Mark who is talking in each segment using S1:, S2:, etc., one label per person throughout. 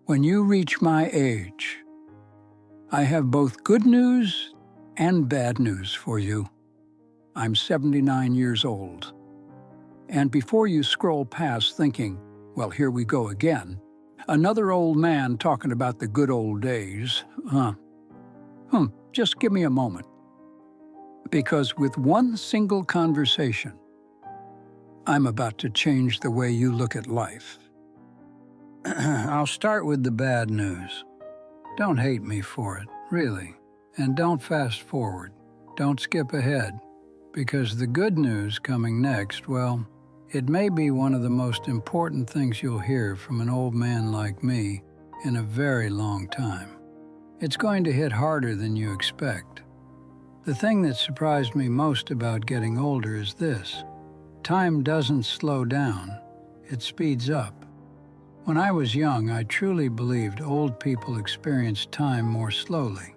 S1: When you reach my age, I have both good news and bad news for you. I'm 79 years old. And before you scroll past thinking, well, here we go again, another old man talking about the good old days, just give me a moment. Because with one single conversation, I'm about to change the way you look at life. I'll start with the bad news. Don't hate me for it, really. And don't fast forward. Don't skip ahead. Because the good news coming next, well, it may be one of the most important things you'll hear from an old man like me in a very long time. It's going to hit harder than you expect. The thing that surprised me most about getting older is this. Time doesn't slow down, it speeds up. When I was young, I truly believed old people experienced time more slowly.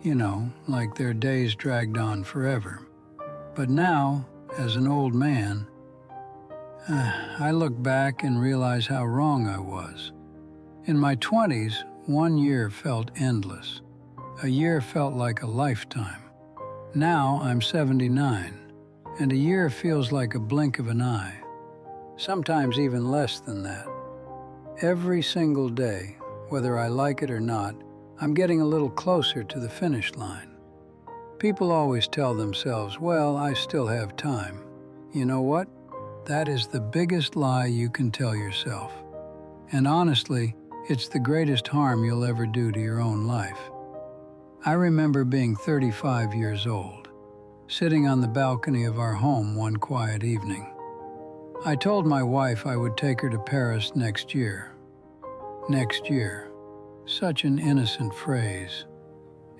S1: You know, like their days dragged on forever. But now, as an old man, I look back and realize how wrong I was. In my 20s, 1 year felt endless. A year felt like a lifetime. Now I'm 79, and a year feels like a blink of an eye. Sometimes even less than that. Every single day, whether I like it or not, I'm getting a little closer to the finish line. People always tell themselves, well, I still have time. You know what? That is the biggest lie you can tell yourself. And honestly, it's the greatest harm you'll ever do to your own life. I remember being 35 years old, sitting on the balcony of our home one quiet evening. I told my wife I would take her to Paris next year. Next year. Such an innocent phrase.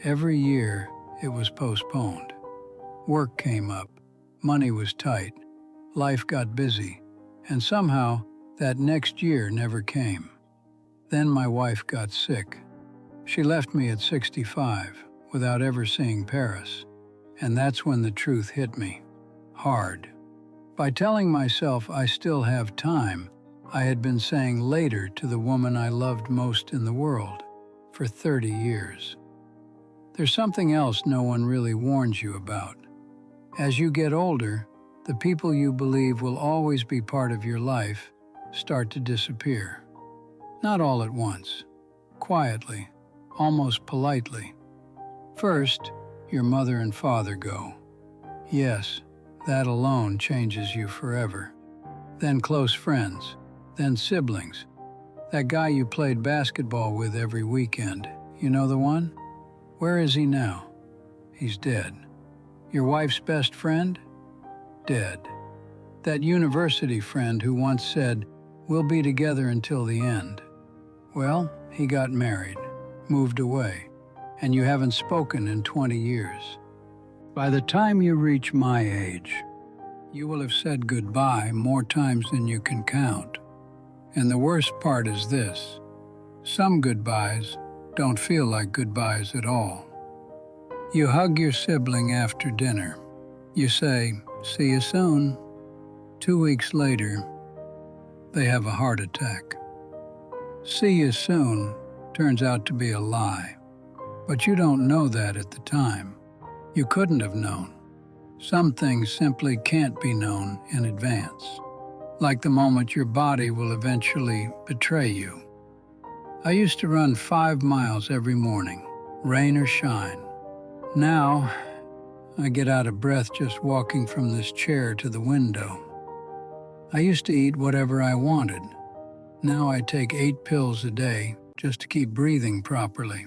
S1: Every year, it was postponed. Work came up, money was tight, life got busy, and somehow that next year never came. Then my wife got sick. She left me at 65 without ever seeing Paris, and that's when the truth hit me, hard. By telling myself I still have time, I had been saying later to the woman I loved most in the world for 30 years. There's something else no one really warns you about. As you get older, the people you believe will always be part of your life start to disappear. Not all at once, quietly, almost politely. First, your mother and father go. Yes, that alone changes you forever. Then close friends, then siblings. That guy you played basketball with every weekend, you know the one? Where is he now? He's dead. Your wife's best friend? Dead. That university friend who once said, we'll be together until the end. Well, he got married, moved away, and you haven't spoken in 20 years. By the time you reach my age, you will have said goodbye more times than you can count. And the worst part is this. Some goodbyes don't feel like goodbyes at all. You hug your sibling after dinner. You say, see you soon. 2 weeks later, they have a heart attack. See you soon turns out to be a lie. But you don't know that at the time. You couldn't have known. Some things simply can't be known in advance. Like the moment your body will eventually betray you. I used to run 5 miles every morning, rain or shine. Now, I get out of breath just walking from this chair to the window. I used to eat whatever I wanted. Now I take 8 pills a day just to keep breathing properly.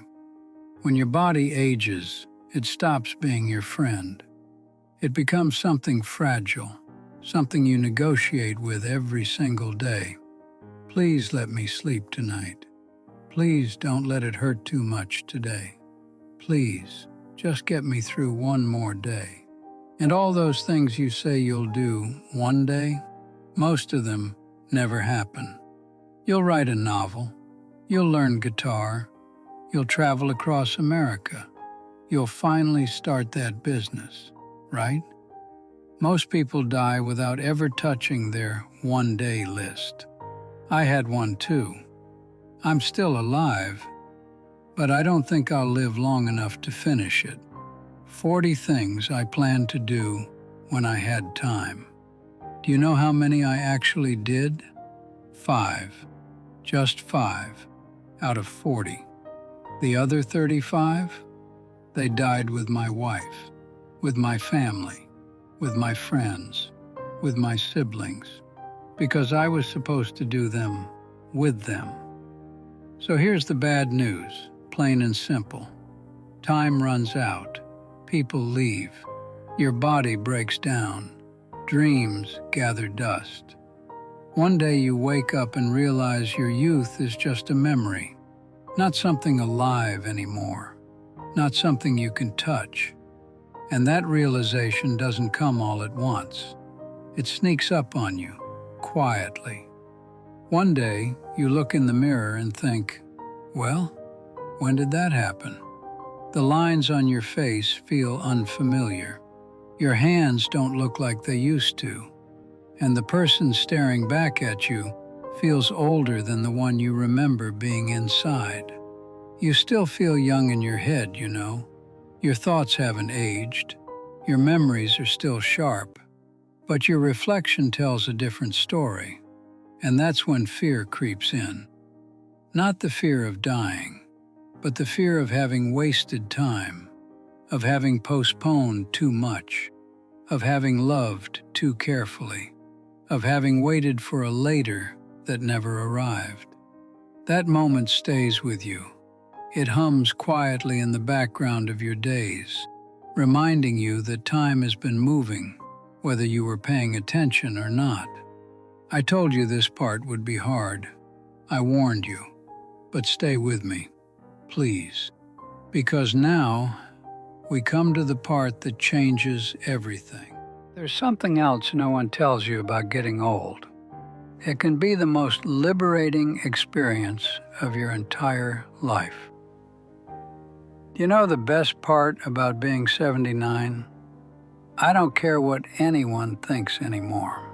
S1: When your body ages, it stops being your friend. It becomes something fragile, something you negotiate with every single day. Please let me sleep tonight. Please don't let it hurt too much today. Please, just get me through one more day. And all those things you say you'll do one day, most of them never happen. You'll write a novel. You'll learn guitar. You'll travel across America. You'll finally start that business, right? Most people die without ever touching their one-day list. I had one too. I'm still alive, but I don't think I'll live long enough to finish it. 40 things I planned to do when I had time. Do you know how many I actually did? 5. Just 5 out of 40. The other 35? They died with my wife, with my family, with my friends, with my siblings, because I was supposed to do them with them. So here's the bad news, plain and simple. Time runs out, people leave, your body breaks down, dreams gather dust. One day you wake up and realize your youth is just a memory, not something alive anymore, not something you can touch. And that realization doesn't come all at once. It sneaks up on you, quietly. One day, you look in the mirror and think, well, when did that happen? The lines on your face feel unfamiliar. Your hands don't look like they used to. And the person staring back at you feels older than the one you remember being inside. You still feel young in your head, you know. Your thoughts haven't aged. Your memories are still sharp. But your reflection tells a different story. And that's when fear creeps in. Not the fear of dying, but the fear of having wasted time, of having postponed too much, of having loved too carefully, of having waited for a later that never arrived. That moment stays with you. It hums quietly in the background of your days, reminding you that time has been moving, whether you were paying attention or not. I told you this part would be hard. I warned you. But stay with me, please. Because now, we come to the part that changes everything. There's something else no one tells you about getting old. It can be the most liberating experience of your entire life. You know the best part about being 79? I don't care what anyone thinks anymore.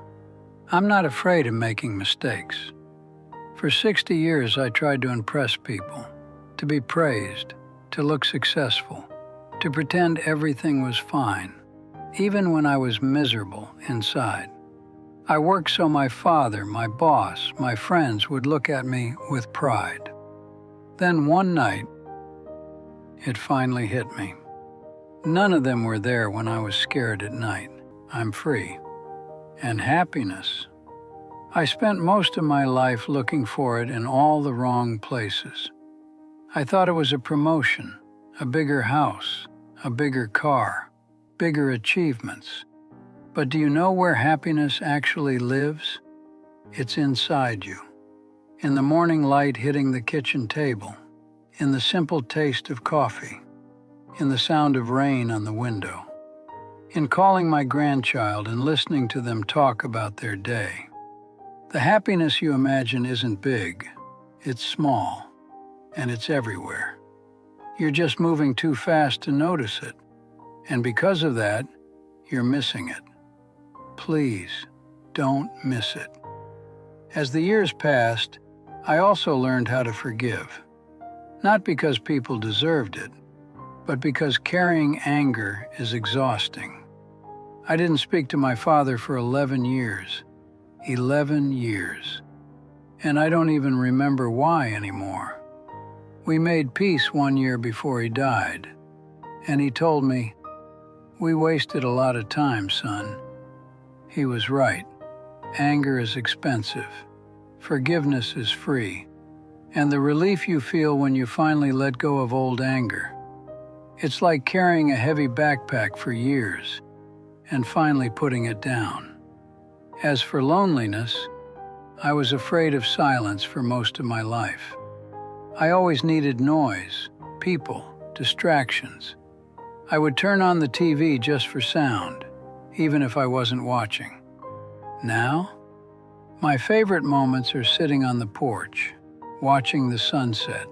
S1: I'm not afraid of making mistakes. For 60 years, I tried to impress people, to be praised, to look successful, to pretend everything was fine, even when I was miserable inside. I worked so my father, my boss, my friends would look at me with pride. Then one night, it finally hit me. None of them were there when I was scared at night. I'm free. And happiness. I spent most of my life looking for it in all the wrong places. I thought it was a promotion, a bigger house, a bigger car, bigger achievements. But do you know where happiness actually lives? It's inside you. In the morning light hitting the kitchen table, in the simple taste of coffee, in the sound of rain on the window, in calling my grandchild and listening to them talk about their day. The happiness you imagine isn't big, it's small, and it's everywhere. You're just moving too fast to notice it, and because of that, you're missing it. Please, don't miss it. As the years passed, I also learned how to forgive. Not because people deserved it, but because carrying anger is exhausting. I didn't speak to my father for 11 years. 11 years. And I don't even remember why anymore. We made peace 1 year before he died, and he told me, "We wasted a lot of time, son." He was right. Anger is expensive. Forgiveness is free. And the relief you feel when you finally let go of old anger. It's like carrying a heavy backpack for years and finally putting it down. As for loneliness, I was afraid of silence for most of my life. I always needed noise, people, distractions. I would turn on the TV just for sound, even if I wasn't watching. Now, my favorite moments are sitting on the porch, watching the sunset,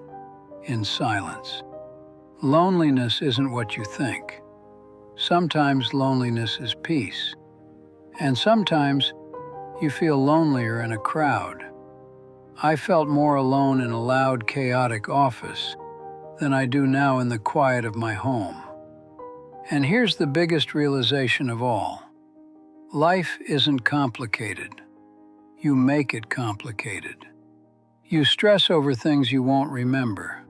S1: in silence. Loneliness isn't what you think. Sometimes loneliness is peace. And sometimes you feel lonelier in a crowd. I felt more alone in a loud, chaotic office than I do now in the quiet of my home. And here's the biggest realization of all. Life isn't complicated. You make it complicated. You stress over things you won't remember,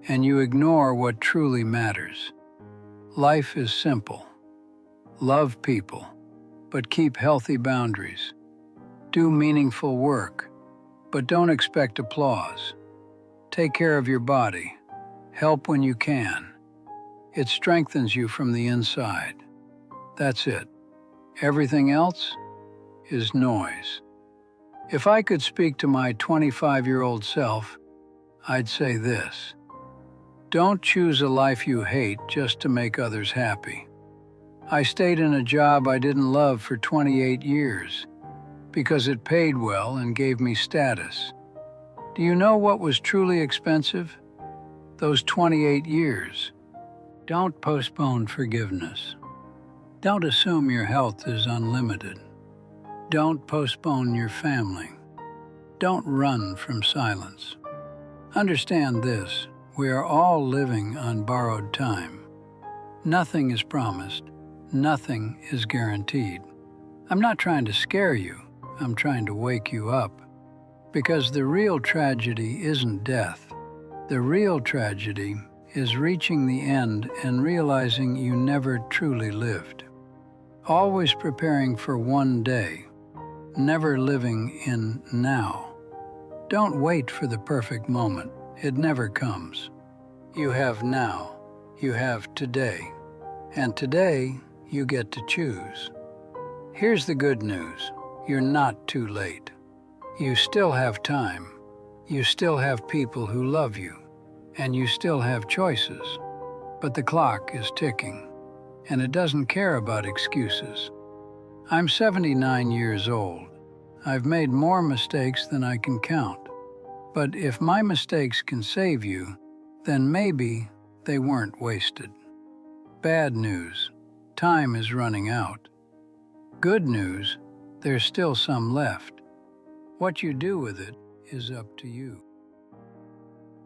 S1: and you ignore what truly matters. Life is simple. Love people, but keep healthy boundaries. Do meaningful work, but don't expect applause. Take care of your body. Help when you can. It strengthens you from the inside. That's it. Everything else is noise. If I could speak to my 25-year-old self, I'd say this. Don't choose a life you hate just to make others happy. I stayed in a job I didn't love for 28 years because it paid well and gave me status. Do you know what was truly expensive? Those 28 years. Don't postpone forgiveness. Don't assume your health is unlimited. Don't postpone your family. Don't run from silence. Understand this, we are all living on borrowed time. Nothing is promised. Nothing is guaranteed. I'm not trying to scare you. I'm trying to wake you up. Because the real tragedy isn't death. The real tragedy is reaching the end and realizing you never truly lived. Always preparing for one day, never living in now. Don't wait for the perfect moment. It never comes. You have now. You have today. And today, you get to choose. Here's the good news. You're not too late. You still have time. You still have people who love you. And you still have choices. But the clock is ticking. And it doesn't care about excuses. I'm 79 years old. I've made more mistakes than I can count. But if my mistakes can save you, then maybe they weren't wasted. Bad news. Time is running out. Good news, there's still some left. What you do with it is up to you.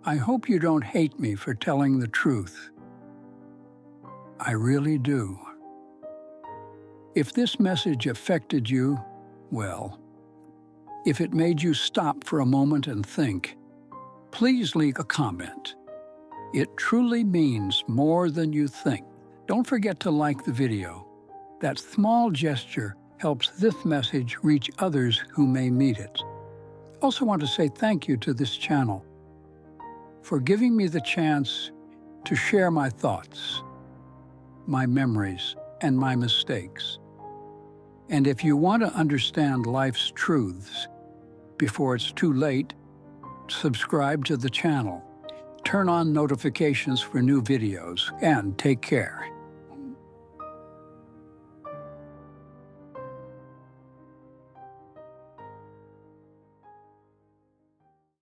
S1: I hope you don't hate me for telling the truth. I really do. If this message affected you, well, if it made you stop for a moment and think, please leave a comment. It truly means more than you think. Don't forget to like the video. That small gesture helps this message reach others who may need it. Also want to say thank you to this channel for giving me the chance to share my thoughts, my memories, and my mistakes. And if you want to understand life's truths before it's too late, subscribe to the channel, turn on notifications for new videos, and take care.